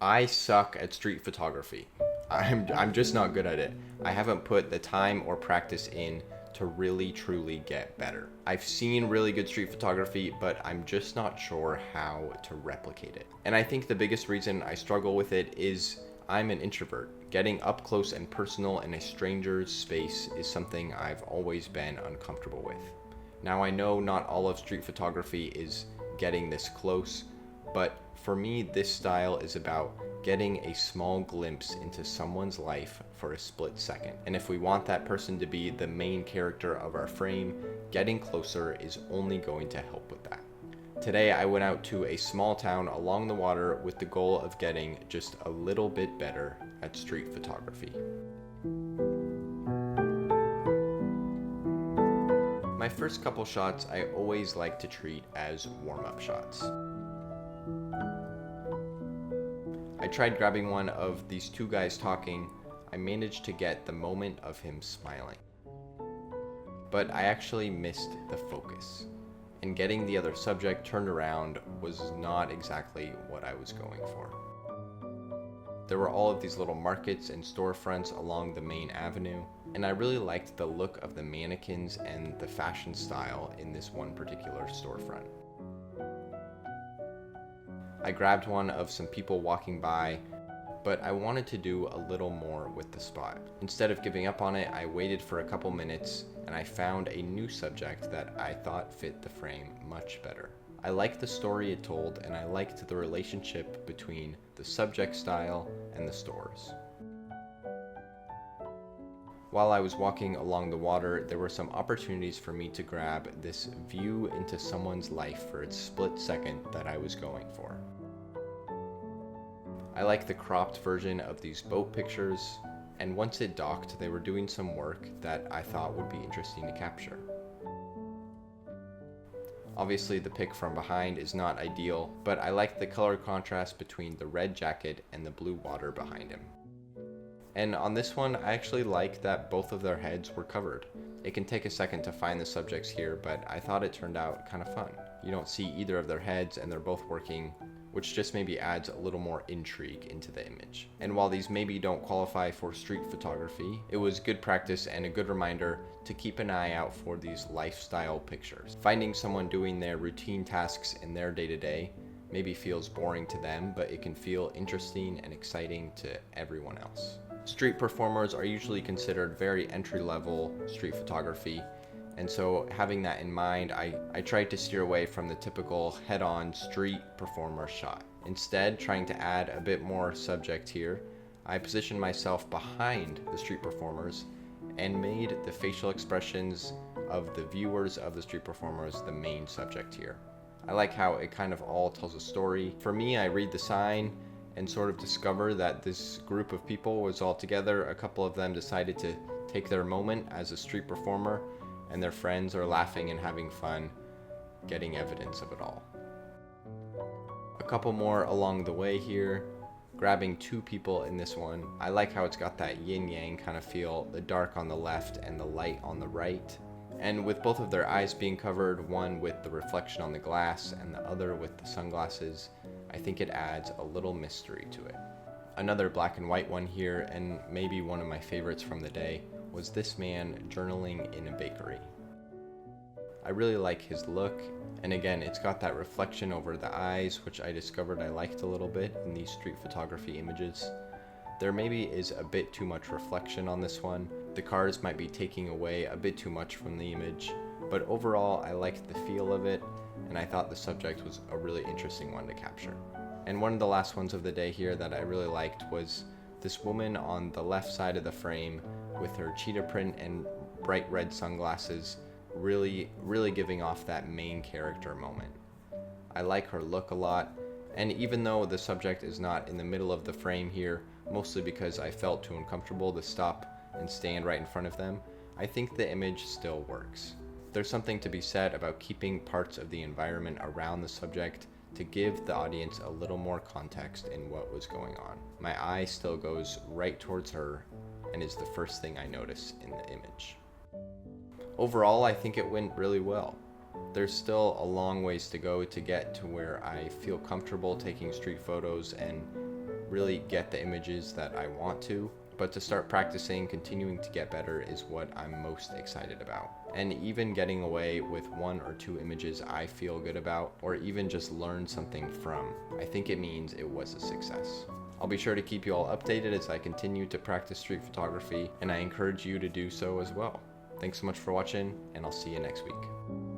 I suck at street photography. I'm just not good at it. I haven't put the time or practice in to really truly get better. I've seen really good street photography, but I'm just not sure how to replicate it. And I think the biggest reason I struggle with it is I'm an introvert. Getting up close and personal in a stranger's space is something I've always been uncomfortable with. Now I know not all of street photography is getting this close, but for me, this style is about getting a small glimpse into someone's life for a split second. And if we want that person to be the main character of our frame, getting closer is only going to help with that. Today, I went out to a small town along the water with the goal of getting just a little bit better at street photography. My first couple shots I always like to treat as warm-up shots. I tried grabbing one of these two guys talking. I managed to get the moment of him smiling. But I actually missed the focus. And getting the other subject turned around was not exactly what I was going for. There were all of these little markets and storefronts along the main avenue, and I really liked the look of the mannequins and the fashion style in this one particular storefront. I grabbed one of some people walking by, but I wanted to do a little more with the spot. Instead of giving up on it, I waited for a couple minutes and I found a new subject that I thought fit the frame much better. I liked the story it told, and I liked the relationship between the subject style and the stores. While I was walking along the water, there were some opportunities for me to grab this view into someone's life for its split second that I was going for. I like the cropped version of these boat pictures, and once it docked, they were doing some work that I thought would be interesting to capture. Obviously, the pic from behind is not ideal, but I like the color contrast between the red jacket and the blue water behind him. And on this one, I actually like that both of their heads were covered. It can take a second to find the subjects here, but I thought it turned out kind of fun. You don't see either of their heads and they're both working, which just maybe adds a little more intrigue into the image. And while these maybe don't qualify for street photography, it was good practice and a good reminder to keep an eye out for these lifestyle pictures. Finding someone doing their routine tasks in their day-to-day maybe feels boring to them, but it can feel interesting and exciting to everyone else. Street performers are usually considered very entry-level street photography, and so having that in mind, I tried to steer away from the typical head-on street performer shot. Instead, trying to add a bit more subject here, I positioned myself behind the street performers and made the facial expressions of the viewers of the street performers the main subject here. I like how it kind of all tells a story. For me, I read the sign and sort of discover that this group of people was all together. A couple of them decided to take their moment as a street performer, and their friends are laughing and having fun, getting evidence of it all. A couple more along the way here, grabbing two people in this one. I like how it's got that yin-yang kind of feel, the dark on the left and the light on the right. And with both of their eyes being covered, one with the reflection on the glass and the other with the sunglasses, I think it adds a little mystery to it. Another black and white one here, and maybe one of my favorites from the day, was this man journaling in a bakery. I really like his look, and again, it's got that reflection over the eyes, which I discovered I liked a little bit in these street photography images. There maybe is a bit too much reflection on this one. The cars might be taking away a bit too much from the image, but overall I liked the feel of it, and I thought the subject was a really interesting one to capture. And one of the last ones of the day here that I really liked was this woman on the left side of the frame with her cheetah print and bright red sunglasses, really giving off that main character moment. I like her look a lot, and even though the subject is not in the middle of the frame here, mostly because I felt too uncomfortable to stop and stand right in front of them, I think the image still works. There's something to be said about keeping parts of the environment around the subject to give the audience a little more context in what was going on. My eye still goes right towards her and is the first thing I notice in the image. Overall, I think it went really well. There's still a long ways to go to get to where I feel comfortable taking street photos, and really get the images that I want to. But to start practicing, continuing to get better is what I'm most excited about. And even getting away with 1 or 2 images I feel good about, or even just learn something from, I think it means it was a success. I'll be sure to keep you all updated as I continue to practice street photography, and I encourage you to do so as well. Thanks so much for watching, and I'll see you next week.